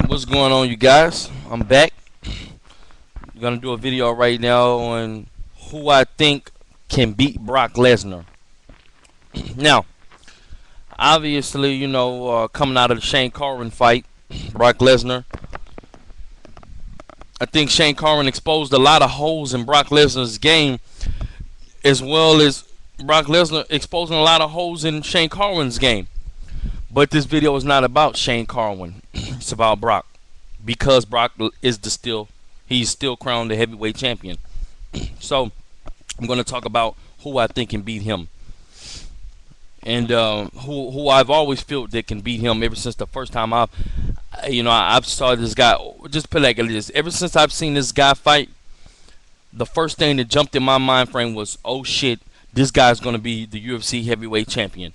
What's going on, you guys? I'm back. I'm gonna do a video right now on who I think can beat Brock Lesnar. Now, obviously, coming out of the Shane Carwin fight, Brock Lesnar, I think Shane Carwin exposed a lot of holes in Brock Lesnar's game, as well as Brock Lesnar exposing a lot of holes in Shane Carwin's game. But this video is not about Shane Carwin. It's about Brock, because Brock is he's still crowned the heavyweight champion. So I'm going to talk about who I think can beat him, and who I've always felt that can beat him ever since the first time I've saw this guy. Just put it like this: ever since I've seen this guy fight, the first thing that jumped in my mind frame was, oh shit, this guy's going to be the UFC heavyweight champion.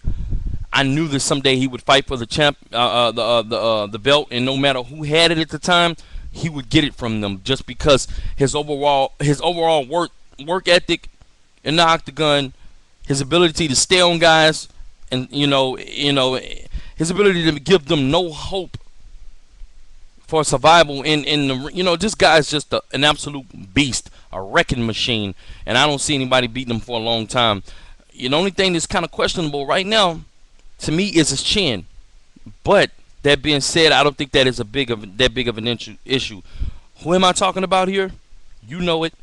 I knew that someday he would fight for the the belt, and no matter who had it at the time, he would get it from them, just because his overall work ethic in the octagon, his ability to stay on guys, and his ability to give them no hope for survival in the this guy's just an absolute beast, a wrecking machine, and I don't see anybody beating him for a long time. The only thing that's kind of questionable right now, to me, is his chin. But that being said, I don't think that is that big of an issue. Who am I talking about here? You know it.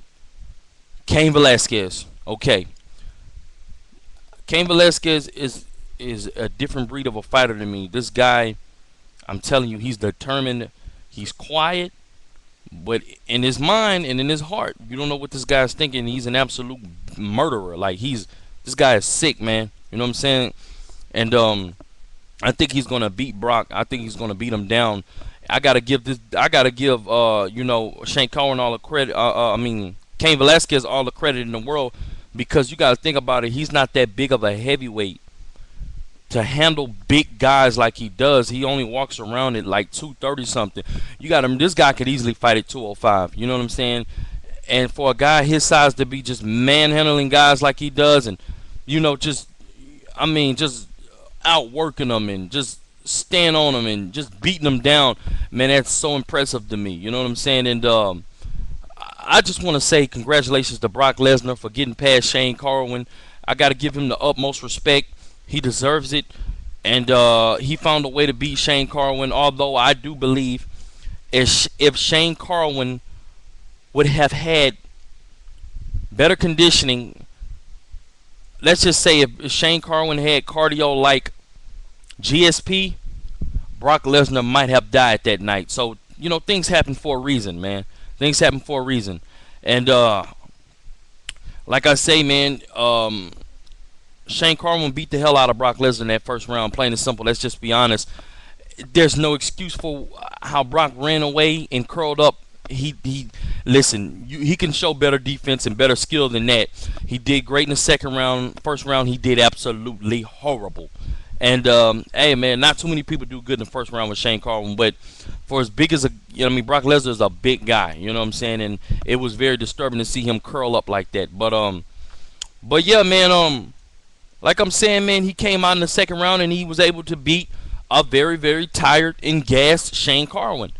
Cain Velasquez. Okay. Cain Velasquez is a different breed of a fighter than me. This guy, I'm telling you, he's determined. He's quiet, but in his mind and in his heart, you don't know what this guy's thinking. He's an absolute murderer. Like, this guy is sick, man. You know what I'm saying? And I think he's gonna beat Brock. I think he's gonna beat him down. I gotta give Shane Carwin all the credit. Cain Velasquez all the credit in the world, because you gotta think about it. He's not that big of a heavyweight to handle big guys like he does. He only walks around at like 230 something. You got him. This guy could easily fight at 205. You know what I'm saying? And for a guy his size to be just manhandling guys like he does, and just outworking them and just staying on them and just beating them down, man, that's so impressive to me. You know what I'm saying? And I just want to say congratulations to Brock Lesnar for getting past Shane Carwin. I got to give him the utmost respect. He deserves it, and he found a way to beat Shane Carwin. Although I do believe if Shane Carwin would have had better conditioning, let's just say if Shane Carwin had cardio like GSP, Brock Lesnar might have died that night. So, things happen for a reason, man. Things happen for a reason. And like I say, man, Shane Carwin beat the hell out of Brock Lesnar in that first round, plain and simple. Let's just be honest. There's no excuse for how Brock ran away and curled up. Listen, he can show better defense and better skill than that. He did great in the second round. First round, he did absolutely horrible. And hey, man, not too many people do good in the first round with Shane Carwin. But for as big as Brock Lesnar is a big guy. You know what I'm saying? And it was very disturbing to see him curl up like that. But yeah, man. Like I'm saying, man, he came out in the second round and he was able to beat a very, very tired and gassed Shane Carwin.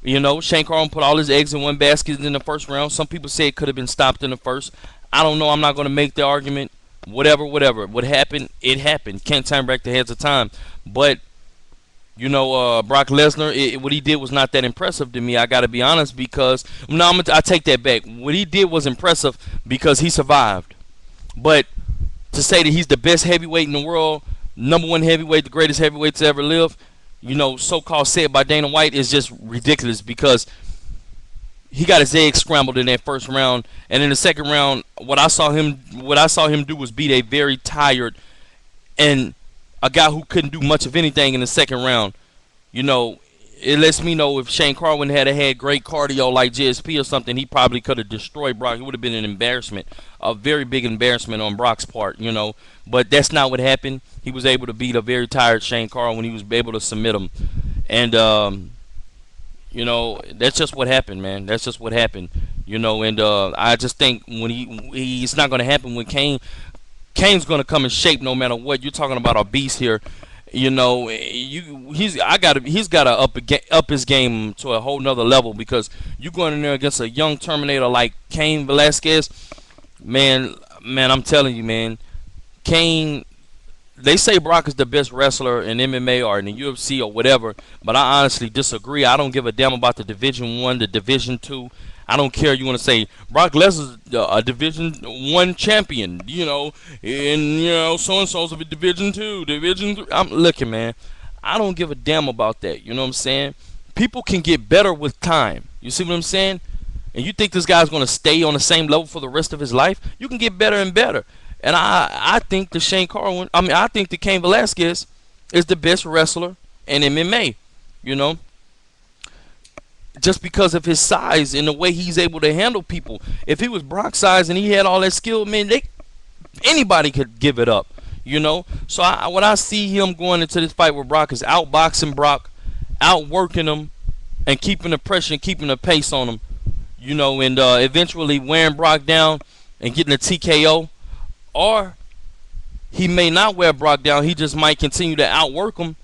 Shane Carwin put all his eggs in one basket in the first round. Some people say it could have been stopped in the first. I don't know. I'm not going to make the argument. Whatever. What happened, it happened. Can't turn back the heads of time. But, Brock Lesnar, what he did was not that impressive to me. I got to be honest, because I take that back. What he did was impressive because he survived. But to say that he's the best heavyweight in the world, number one heavyweight, the greatest heavyweight to ever live, so-called said by Dana White, is just ridiculous, because he got his eggs scrambled in that first round, and in the second round, what I saw him do was beat a very tired and a guy who couldn't do much of anything in the second round. It lets me know if Shane Carwin had great cardio like GSP or something, he probably could have destroyed Brock. It would have been an embarrassment, a very big embarrassment on Brock's part, But that's not what happened. He was able to beat a very tired Shane Carwin. He was able to submit him. And, that's just what happened, man. That's just what happened. And I just think when it's not going to happen with Cain. Cain's going to come in shape no matter what. You're talking about a beast here. You know, he's got to up his game to a whole nother level, because you going in there against a young Terminator like Cain Velasquez, man, I'm telling you, man, Cain. They say Brock is the best wrestler in MMA or in the UFC or whatever, but I honestly disagree. I don't give a damn about the Division One, the Division Two. I don't care. You want to say Brock Lesnar's a Division One champion, and so and so's a Division Two, Division Three. I'm looking, man. I don't give a damn about that. You know what I'm saying? People can get better with time. You see what I'm saying? And you think this guy's going to stay on the same level for the rest of his life? You can get better and better. And I think the Shane Carwin, I think the Cain Velasquez is the best wrestler in MMA. You know, just because of his size and the way he's able to handle people. If he was Brock's size and he had all that skill, man, anybody could give it up. You know, so when I see him going into this fight with Brock, is outboxing Brock, outworking him, and keeping the pressure and keeping the pace on him. You know, and eventually wearing Brock down and getting a TKO. Or he may not wear Brock down. He just might continue to outwork him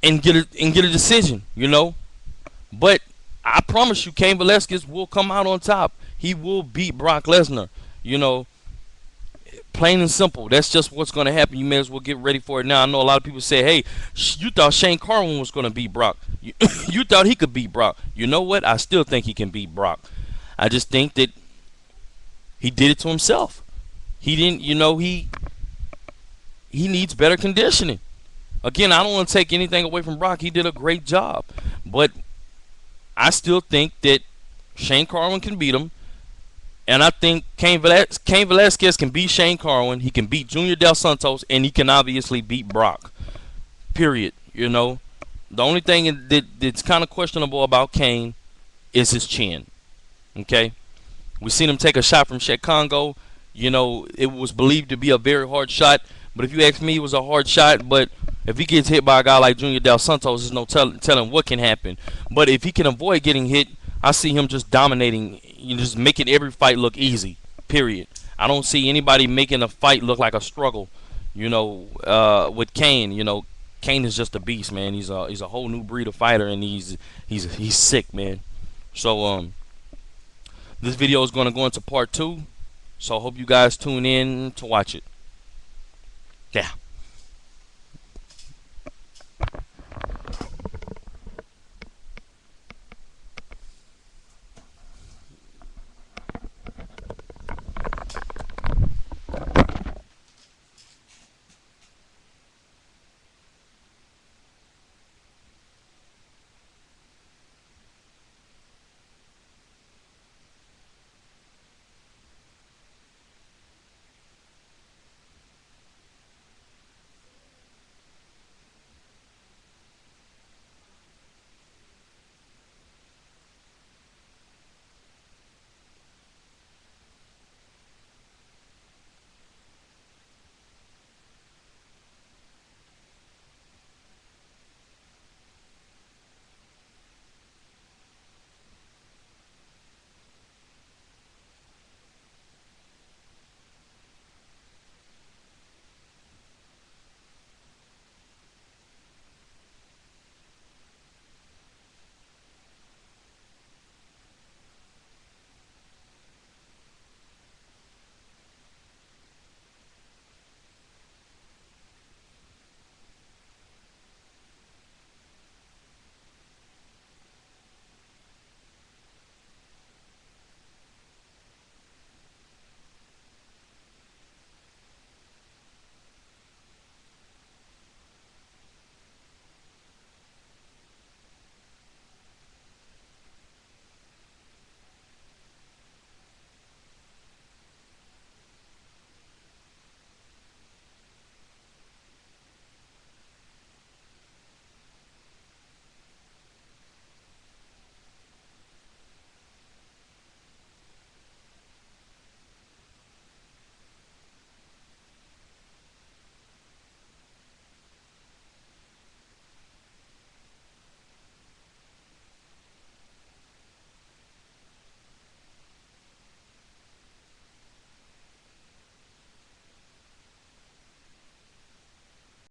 and get a decision. You know, but I promise you, Cain Velasquez will come out on top. He will beat Brock Lesnar. You know, plain and simple. That's just what's going to happen. You may as well get ready for it now. I know a lot of people say, "Hey, you thought Shane Carwin was going to beat Brock. You thought he could beat Brock." You know what? I still think he can beat Brock. I just think that he did it to himself. He didn't, he needs better conditioning. Again, I don't want to take anything away from Brock. He did a great job. But I still think that Shane Carwin can beat him. And I think Cain Velasquez can beat Shane Carwin. He can beat Junior Dos Santos. And he can obviously beat Brock. Period. You know. The only thing that's kind of questionable about Cain is his chin. Okay? We seen him take a shot from Shaq Congo. You know, it was believed to be a very hard shot. But if you ask me, it was a hard shot. But if he gets hit by a guy like Junior Dos Santos, there's no telling what can happen. But if he can avoid getting hit, I see him just dominating, just making every fight look easy, period. I don't see anybody making a fight look like a struggle, with Cain. You know, Cain is just a beast, man. He's a whole new breed of fighter, and he's sick, man. So, this video is going to go into part 2. So I hope you guys tune in to watch it. Yeah.